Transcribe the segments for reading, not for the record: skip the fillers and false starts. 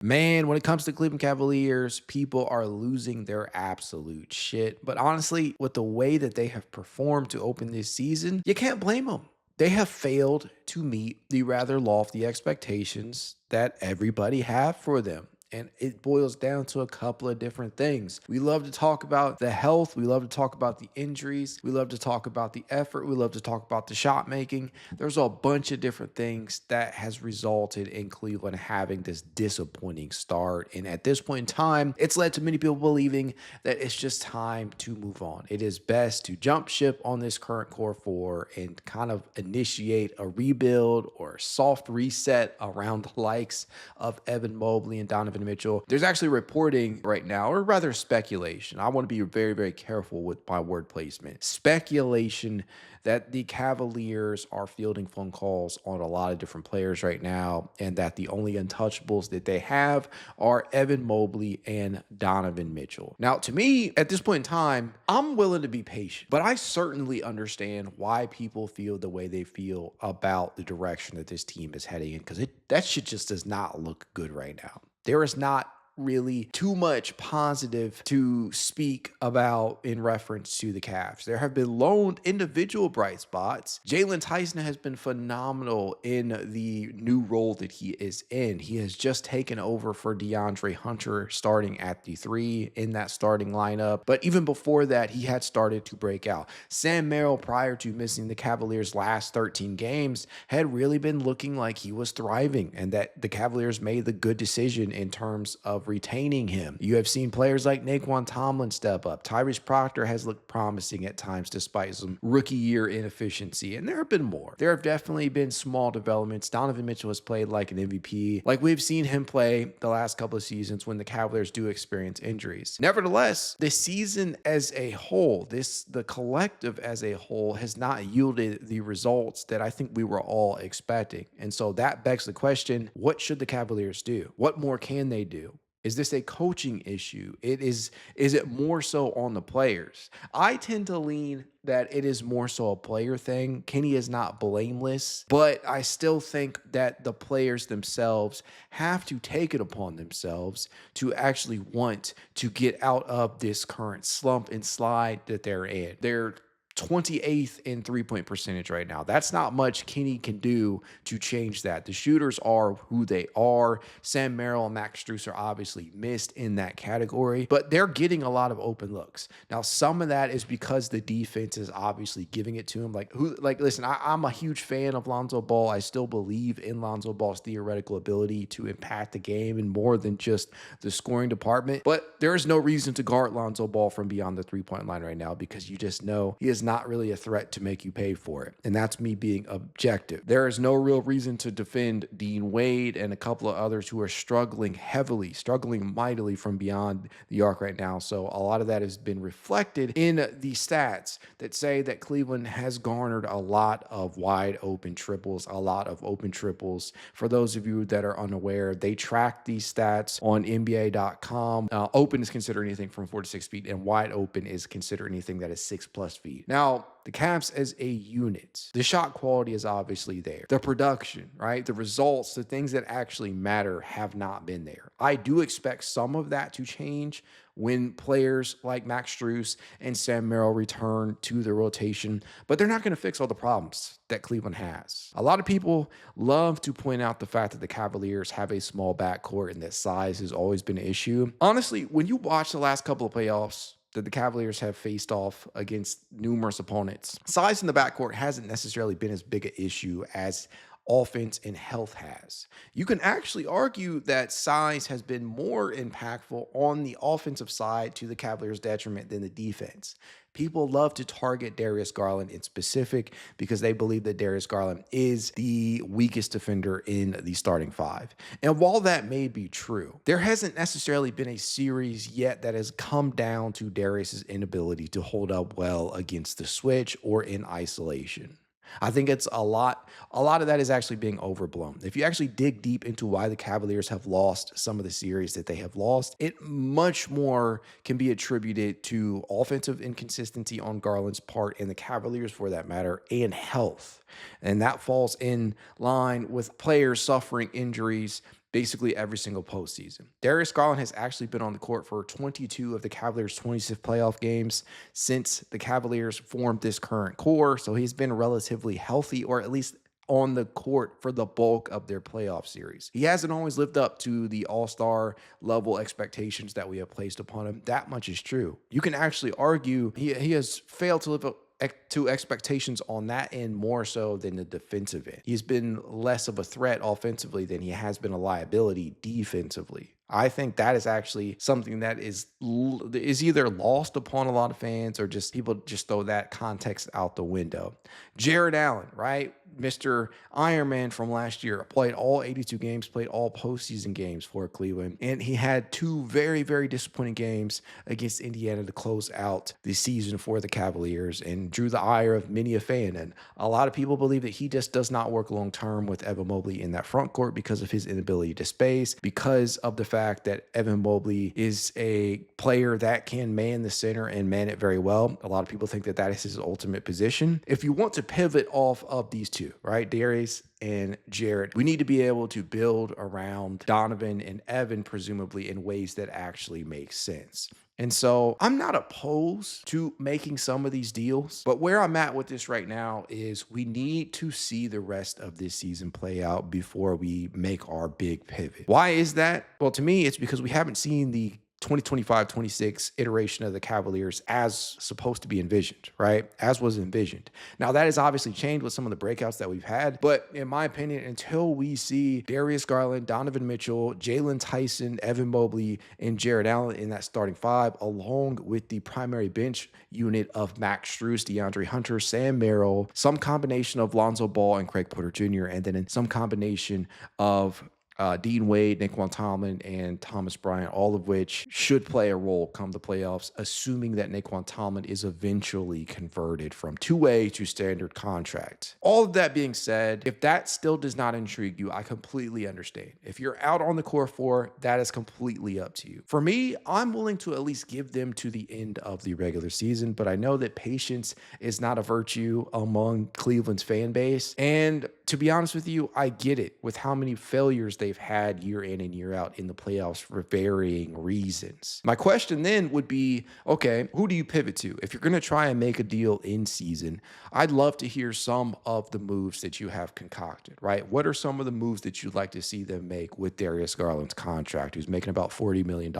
Man, when it comes to Cleveland Cavaliers, people are losing their absolute shit. But honestly, with the way that they have performed to open this season, you can't blame them. They have failed to meet the rather lofty expectations that everybody have for them. And it boils down to a couple of different things. We love to talk about the health. We love to talk about the injuries. We love to talk about the effort. We love to talk about the shot making. There's a bunch of different things that has resulted in Cleveland having this disappointing start. And at this point in time, it's led to many people believing that it's just time to move on. It is best to jump ship on this current core four and kind of initiate a rebuild or a soft reset around the likes of Evan Mobley and Donovan Mitchell. There's actually reporting right now, or rather speculation. I want to be very, very careful with my word placement. Speculation that the Cavaliers are fielding phone calls on a lot of different players right now, and that the only untouchables that they have are Evan Mobley and Donovan Mitchell. Now, to me, at this point in time, I'm willing to be patient, but I certainly understand why people feel the way they feel about the direction that this team is heading in, because that shit just does not look good right now. There is not really too much positive to speak about in reference to the Cavs. There have been lone individual bright spots. Jalen Tyson has been phenomenal in the new role that he is in. He has just taken over for DeAndre Hunter starting at the three in that starting lineup. But even before that, he had started to break out. Sam Merrill, prior to missing the Cavaliers' last 13 games, had really been looking like he was thriving and that the Cavaliers made the good decision in terms of retaining him. You have seen players like Naquan Tomlin step up. Tyrese Proctor has looked promising at times despite some rookie year inefficiency, and there have been more. There have definitely been small developments. Donovan Mitchell has played like an MVP, like we've seen him play the last couple of seasons when the Cavaliers do experience injuries. Nevertheless, the season as a whole, the collective as a whole, has not yielded the results that I think we were all expecting. And so that begs the question, what should the Cavaliers do? What more can they do? Is this a coaching issue? Is it more so on the players? I tend to lean that it is more so a player thing. Kenny is not blameless, but I still think that the players themselves have to take it upon themselves to actually want to get out of this current slump and slide that they're in. They're 28th in three-point percentage right now. That's not much Kenny can do to change that. The shooters are who they are. Sam Merrill and Max Strus are obviously missed in that category, but they're getting a lot of open looks. Now, some of that is because the defense is obviously giving it to him. Listen, I'm a huge fan of Lonzo Ball. I still believe in Lonzo Ball's theoretical ability to impact the game in more than just the scoring department, but there is no reason to guard Lonzo Ball from beyond the three-point line right now because you just know he is not really a threat to make you pay for it. And that's me being objective. There is no real reason to defend Dean Wade and a couple of others who are struggling heavily, struggling mightily from beyond the arc right now. So a lot of that has been reflected in the stats that say that Cleveland has garnered a lot of wide open triples, a lot of open triples. For those of you that are unaware, they track these stats on NBA.com. Open is considered anything from 4 to 6 feet, and wide open is considered anything that is 6+ feet. Now, the Cavs as a unit, the shot quality is obviously there. The production, right? The results, the things that actually matter have not been there. I do expect some of that to change when players like Max Strus and Sam Merrill return to the rotation, but they're not going to fix all the problems that Cleveland has. A lot of people love to point out the fact that the Cavaliers have a small backcourt and that size has always been an issue. Honestly, when you watch the last couple of playoffs that the Cavaliers have faced off against numerous opponents, size in the backcourt hasn't necessarily been as big an issue as offense and health has. You can actually argue that size has been more impactful on the offensive side to the Cavaliers' detriment than the defense. People love to target Darius Garland in specific because they believe that Darius Garland is the weakest defender in the starting five. And while that may be true, there hasn't necessarily been a series yet that has come down to Darius's inability to hold up well against the switch or in isolation. I think it's a lot of that is actually being overblown. If you actually dig deep into why the Cavaliers have lost some of the series that they have lost, it much more can be attributed to offensive inconsistency on Garland's part and the Cavaliers for that matter, and health. And that falls in line with players suffering injuries basically every single postseason. Darius Garland has actually been on the court for 22 of the Cavaliers' 26 playoff games since the Cavaliers formed this current core. So he's been relatively healthy, or at least on the court for the bulk of their playoff series. He hasn't always lived up to the all-star level expectations that we have placed upon him. That much is true. You can actually argue he has failed to live up to expectations on that end more so than the defensive end. He's been less of a threat offensively than he has been a liability defensively. I think that is actually something that is either lost upon a lot of fans, or just people just throw that context out the window. Jared Allen, right? Mr. Iron Man from last year, played all 82 games, played all postseason games for Cleveland, and he had two very, very disappointing games against Indiana to close out the season for the Cavaliers, and drew the ire of many a fan. And a lot of people believe that he just does not work long term with Evan Mobley in that front court because of his inability to space, because of the fact that Evan Mobley is a player that can man the center and man it very well. A lot of people think that that is his ultimate position. If you want to pivot off of these two, right, Darius and Jared, we need to be able to build around Donovan and Evan, presumably in ways that actually make sense. And so I'm not opposed to making some of these deals, but where I'm at with this right now is we need to see the rest of this season play out before we make our big pivot. Why is that? Well, to me, it's because we haven't seen the 2025-26 iteration of the Cavaliers as supposed to be envisioned, right? As was envisioned. Now, that has obviously changed with some of the breakouts that we've had, but in my opinion, until we see Darius Garland, Donovan Mitchell, Jalen Tyson, Evan Mobley, and Jared Allen in that starting five, along with the primary bench unit of Max Strus, DeAndre Hunter, Sam Merrill, some combination of Lonzo Ball and Craig Porter Jr., and then in some combination of Dean Wade, Naquan Tomlin, and Thomas Bryant, all of which should play a role come the playoffs, assuming that Naquan Tomlin is eventually converted from two-way to standard contract. All of that being said, if that still does not intrigue you, I completely understand. If you're out on the core four, that is completely up to you. For me, I'm willing to at least give them to the end of the regular season, but I know that patience is not a virtue among Cleveland's fan base. And to be honest with you, I get it with how many failures they've had year in and year out in the playoffs for varying reasons. My question then would be, okay, who do you pivot to? If you're going to try and make a deal in season, I'd love to hear some of the moves that you have concocted, right? What are some of the moves that you'd like to see them make with Darius Garland's contract, who's making about $40 million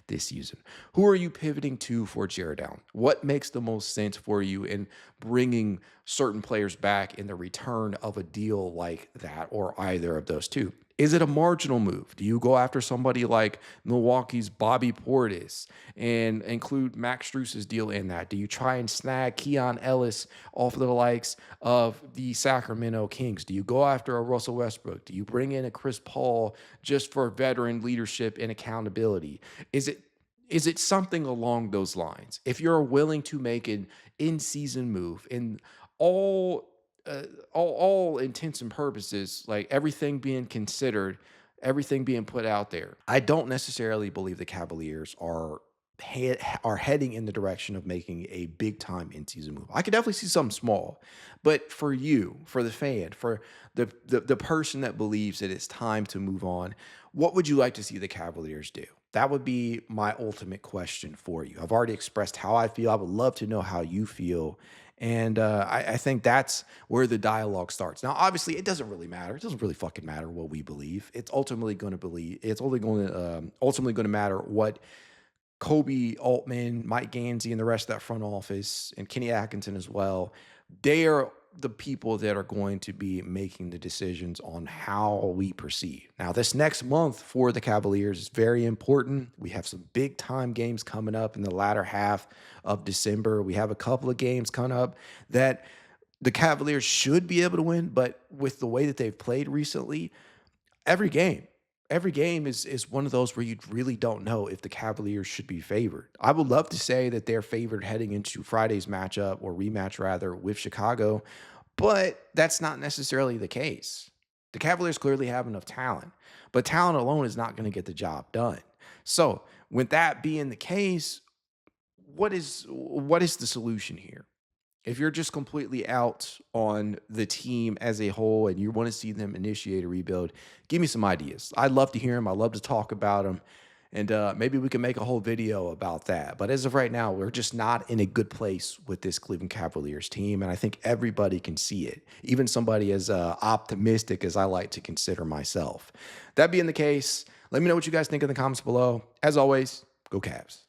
this season? Who are you pivoting to for Jared Allen? What makes the most sense for you in bringing certain players back in the return of a deal like that, or either of those two? Is it a marginal move? Do you go after somebody like Milwaukee's Bobby Portis and include Max Strus's deal in that? Do you try and snag Keon Ellis off the likes of the Sacramento Kings? Do you go after a Russell Westbrook? Do you bring in a Chris Paul just for veteran leadership and accountability? Is it something along those lines? If you're willing to make an in-season move, in all all intents and purposes, like everything being considered, everything being put out there, I don't necessarily believe the Cavaliers are heading in the direction of making a big time in-season move. I could definitely see something small, but for you, for the fan, for the person that believes that it's time to move on, what would you like to see the Cavaliers do? That would be my ultimate question for you. I've already expressed how I feel. I would love to know how you feel. And I think that's where the dialogue starts. Now, obviously, it doesn't really matter. It doesn't really fucking matter what we believe. It's ultimately going to believe. It's only going to ultimately going to matter what Kobe Altman, Mike Gansey, and the rest of that front office, and Kenny Atkinson as well. They are the people that are going to be making the decisions on how we proceed. Now, this next month for the Cavaliers is very important. We have some big time games coming up in the latter half of December. We have a couple of games coming up that the Cavaliers should be able to win, but with the way that they've played recently, every game, every game is one of those where you really don't know if the Cavaliers should be favored. I would love to say that they're favored heading into Friday's matchup, or rematch rather, with Chicago, but that's not necessarily the case. The Cavaliers clearly have enough talent, but talent alone is not going to get the job done. So, with that being the case, what is the solution here? If you're just completely out on the team as a whole and you want to see them initiate a rebuild, give me some ideas. I'd love to hear them. I'd love to talk about them. And maybe we can make a whole video about that. But as of right now, we're just not in a good place with this Cleveland Cavaliers team. And I think everybody can see it, even somebody as optimistic as I like to consider myself. That being the case, let me know what you guys think in the comments below. As always, go Cavs.